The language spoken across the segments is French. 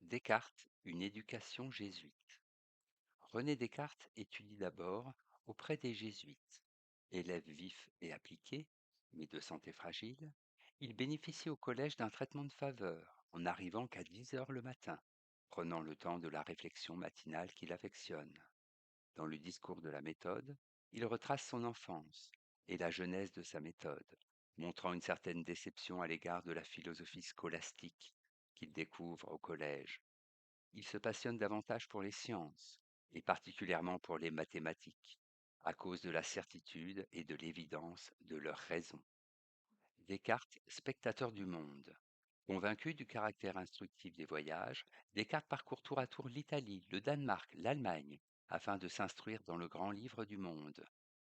Descartes, une éducation jésuite. René Descartes étudie d'abord auprès des jésuites. Élève vif et appliqué, mais de santé fragile, il bénéficie au collège d'un traitement de faveur, en n'arrivant qu'à 10 heures le matin, prenant le temps de la réflexion matinale qu'il affectionne. Dans le discours de la méthode, il retrace son enfance et la genèse de sa méthode, montrant une certaine déception à l'égard de la philosophie scolastique qu'il découvre au collège. Il se passionne davantage pour les sciences, et particulièrement pour les mathématiques, à cause de la certitude et de l'évidence de leur raison. Descartes, spectateur du monde. Convaincu du caractère instructif des voyages, Descartes parcourt tour à tour l'Italie, le Danemark, l'Allemagne, afin de s'instruire dans le grand livre du monde.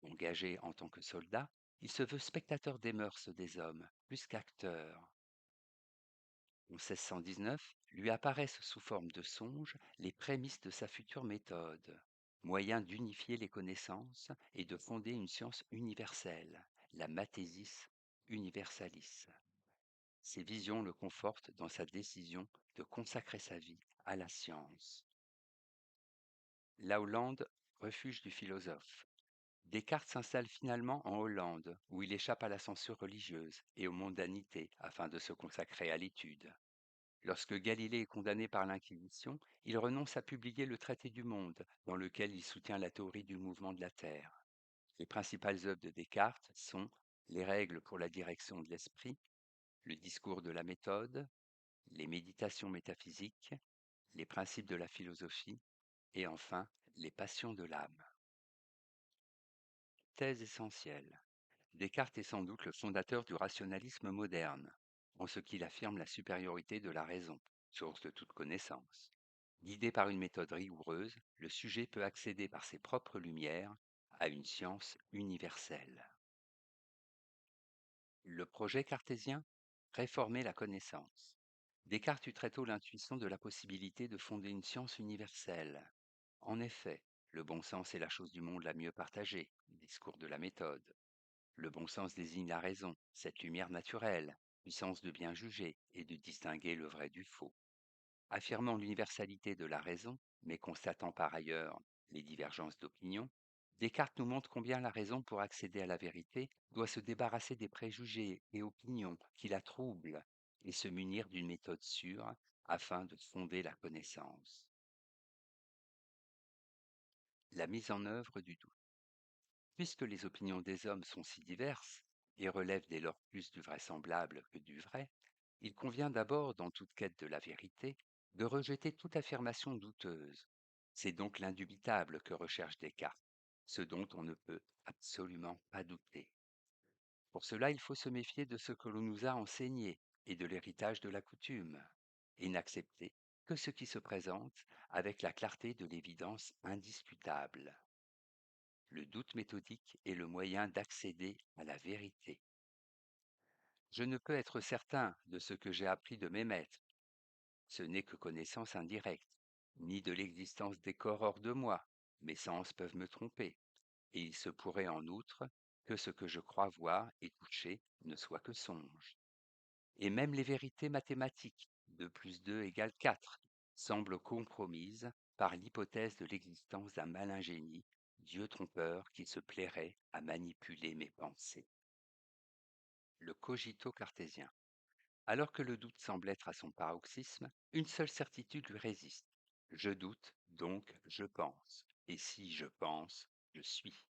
Engagé en tant que soldat, il se veut spectateur des mœurs des hommes, plus qu'acteur. En 1619, lui apparaissent sous forme de songe les prémices de sa future méthode, moyen d'unifier les connaissances et de fonder une science universelle, la Mathesis Universalis. Ces visions le confortent dans sa décision de consacrer sa vie à la science. La Hollande, refuge du philosophe. Descartes s'installe finalement en Hollande, où il échappe à la censure religieuse et aux mondanités afin de se consacrer à l'étude. Lorsque Galilée est condamné par l'Inquisition, il renonce à publier le Traité du Monde, dans lequel il soutient la théorie du mouvement de la Terre. Les principales œuvres de Descartes sont les règles pour la direction de l'esprit, le discours de la méthode, les méditations métaphysiques, les principes de la philosophie et enfin les passions de l'âme. Thèse essentielle. Descartes est sans doute le fondateur du rationalisme moderne, en ce qu'il affirme la supériorité de la raison, source de toute connaissance. Guidé par une méthode rigoureuse, le sujet peut accéder par ses propres lumières à une science universelle. Le projet cartésien? Réformer la connaissance. Descartes eut très tôt l'intuition de la possibilité de fonder une science universelle. En effet, le bon sens est la chose du monde la mieux partagée, discours de la méthode. Le bon sens désigne la raison, cette lumière naturelle, puissance de bien juger et de distinguer le vrai du faux. Affirmant l'universalité de la raison, mais constatant par ailleurs les divergences d'opinion, Descartes nous montre combien la raison, pour accéder à la vérité, doit se débarrasser des préjugés et opinions qui la troublent et se munir d'une méthode sûre afin de fonder la connaissance. La mise en œuvre du doute. Puisque les opinions des hommes sont si diverses et relèvent dès lors plus du vraisemblable que du vrai, il convient d'abord, dans toute quête de la vérité, de rejeter toute affirmation douteuse. C'est donc l'indubitable que recherche Descartes, ce dont on ne peut absolument pas douter. Pour cela, il faut se méfier de ce que l'on nous a enseigné et de l'héritage de la coutume, et n'accepter que ce qui se présente avec la clarté de l'évidence indiscutable. Le doute méthodique est le moyen d'accéder à la vérité. Je ne peux être certain de ce que j'ai appris de mes maîtres. Ce n'est que connaissance indirecte, ni de l'existence des corps hors de moi. Mes sens peuvent me tromper, et il se pourrait en outre que ce que je crois voir et toucher ne soit que songe. Et même les vérités mathématiques, 2 plus 2 égale 4, semblent compromises par l'hypothèse de l'existence d'un malin génie, Dieu trompeur qui se plairait à manipuler mes pensées. Le cogito cartésien. Alors que le doute semble être à son paroxysme, une seule certitude lui résiste. Je doute, donc je pense. Et si je pense, je suis.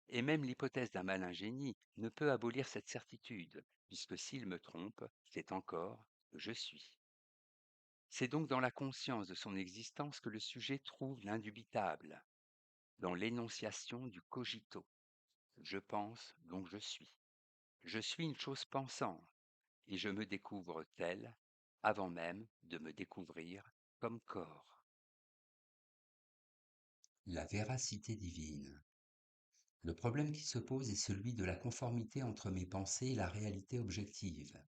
Et même l'hypothèse d'un malin génie ne peut abolir cette certitude, puisque s'il me trompe, c'est encore que je suis. C'est donc dans la conscience de son existence que le sujet trouve l'indubitable, dans l'énonciation du cogito. Je pense, donc je suis. Je suis une chose pensante, et je me découvre tel, avant même de me découvrir comme corps. La véracité divine. Le problème qui se pose est celui de la conformité entre mes pensées et la réalité objective.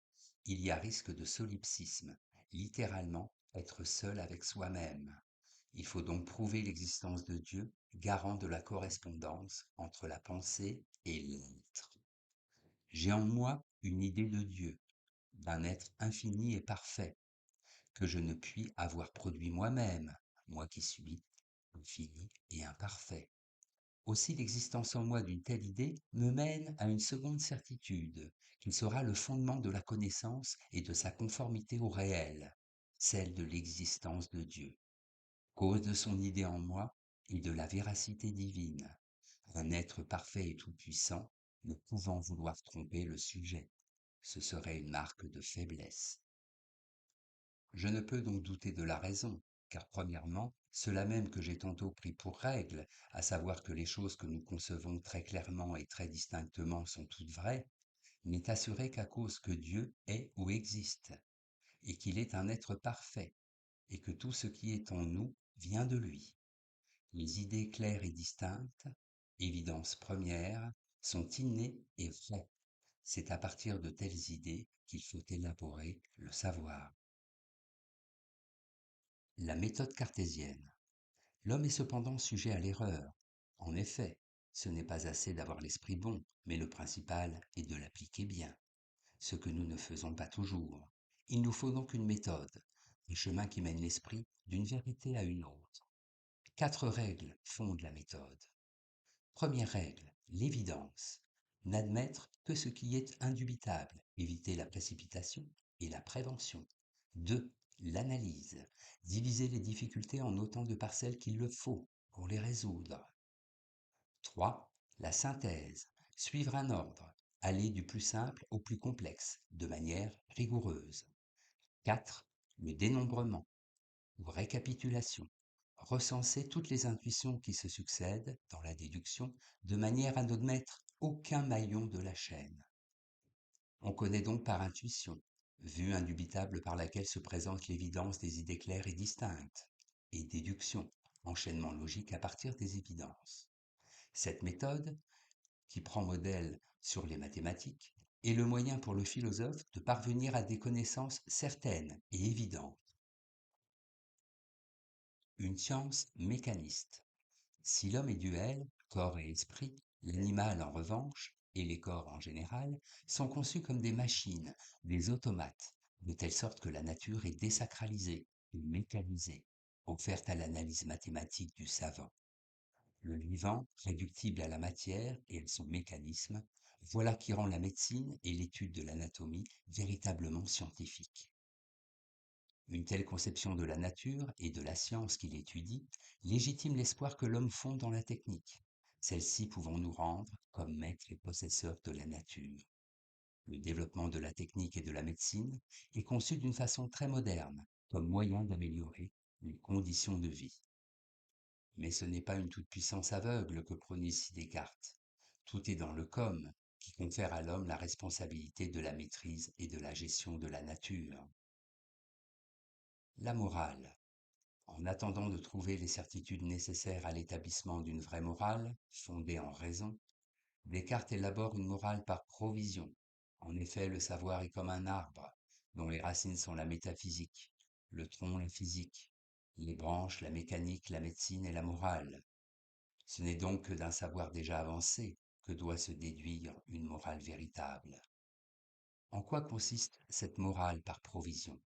Il y a risque de solipsisme, littéralement être seul avec soi-même. Il faut donc prouver l'existence de Dieu, garant de la correspondance entre la pensée et l'être. J'ai en moi une idée de Dieu, d'un être infini et parfait, que je ne puis avoir produit moi-même, moi qui suis infini et imparfait. Aussi l'existence en moi d'une telle idée me mène à une seconde certitude, qui sera le fondement de la connaissance et de sa conformité au réel, celle de l'existence de Dieu, cause de son idée en moi et de la véracité divine, un être parfait et tout-puissant, ne pouvant vouloir tromper le sujet. Ce serait une marque de faiblesse. Je ne peux donc douter de la raison, car premièrement, cela même que j'ai tantôt pris pour règle, à savoir que les choses que nous concevons très clairement et très distinctement sont toutes vraies, n'est assuré qu'à cause que Dieu est ou existe, et qu'il est un être parfait, et que tout ce qui est en nous vient de lui. Les idées claires et distinctes, évidence première, sont innées et vraies. C'est à partir de telles idées qu'il faut élaborer le savoir. La méthode cartésienne. L'homme est cependant sujet à l'erreur. En effet, ce n'est pas assez d'avoir l'esprit bon, mais le principal est de l'appliquer bien, ce que nous ne faisons pas toujours. Il nous faut donc une méthode, un chemin qui mène l'esprit d'une vérité à une autre. 4 règles fondent la méthode. Première règle, l'évidence. N'admettre que ce qui est indubitable, éviter la précipitation et la prévention. 2. L'analyse. Diviser les difficultés en autant de parcelles qu'il le faut pour les résoudre. 3. La synthèse. Suivre un ordre. Aller du plus simple au plus complexe, de manière rigoureuse. 4. Le dénombrement ou récapitulation. Recenser toutes les intuitions qui se succèdent dans la déduction de manière à n'omettre aucun maillon de la chaîne. On connaît donc par intuition, vue indubitable par laquelle se présente l'évidence des idées claires et distinctes, et déduction, enchaînement logique à partir des évidences. Cette méthode, qui prend modèle sur les mathématiques, est le moyen pour le philosophe de parvenir à des connaissances certaines et évidentes. Une science mécaniste. Si l'homme est duel, corps et esprit, l'animal en revanche, et les corps en général, sont conçus comme des machines, des automates, de telle sorte que la nature est désacralisée et mécanisée, offerte à l'analyse mathématique du savant. Le vivant, réductible à la matière et à son mécanisme, voilà qui rend la médecine et l'étude de l'anatomie véritablement scientifiques. Une telle conception de la nature et de la science qu'il étudie légitime l'espoir que l'homme fonde dans la technique, celle-ci pouvant nous rendre comme maîtres et possesseurs de la nature. Le développement de la technique et de la médecine est conçu d'une façon très moderne, comme moyen d'améliorer les conditions de vie. Mais ce n'est pas une toute-puissance aveugle que prône ici Descartes. Tout est dans le comme, qui confère à l'homme la responsabilité de la maîtrise et de la gestion de la nature. La morale. En attendant de trouver les certitudes nécessaires à l'établissement d'une vraie morale, fondée en raison, Descartes élabore une morale par provision. En effet, le savoir est comme un arbre, dont les racines sont la métaphysique, le tronc la physique, les branches la mécanique, la médecine et la morale. Ce n'est donc que d'un savoir déjà avancé que doit se déduire une morale véritable. En quoi consiste cette morale par provision?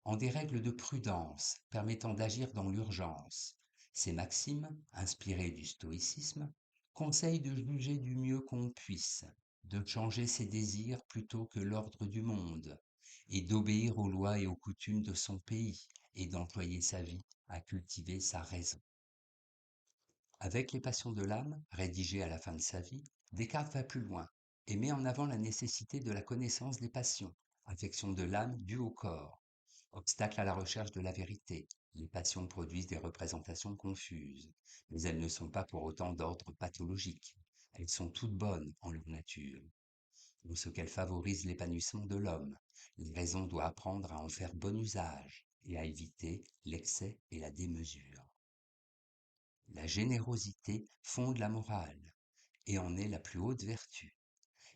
En des règles de prudence permettant d'agir dans l'urgence. Ces maximes, inspirées du stoïcisme, conseillent de juger du mieux qu'on puisse, de changer ses désirs plutôt que l'ordre du monde, et d'obéir aux lois et aux coutumes de son pays, et d'employer sa vie à cultiver sa raison. Avec les passions de l'âme, rédigées à la fin de sa vie, Descartes va plus loin et met en avant la nécessité de la connaissance des passions, affection de l'âme due au corps. Obstacle à la recherche de la vérité, les passions produisent des représentations confuses, mais elles ne sont pas pour autant d'ordre pathologique. Elles sont toutes bonnes en leur nature. Pour ce qu'elles favorisent l'épanouissement de l'homme, la raison doit apprendre à en faire bon usage et à éviter l'excès et la démesure. La générosité fonde la morale et en est la plus haute vertu.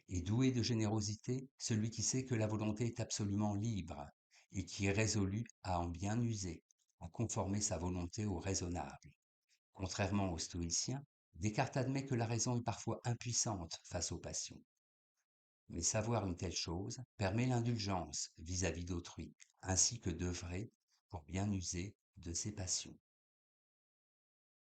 Et doué de générosité, celui qui sait que la volonté est absolument libre et qui est résolu à en bien user, à conformer sa volonté au raisonnable. Contrairement aux stoïciens, Descartes admet que la raison est parfois impuissante face aux passions. Mais savoir une telle chose permet l'indulgence vis-à-vis d'autrui, ainsi que d'œuvrer pour bien user de ses passions.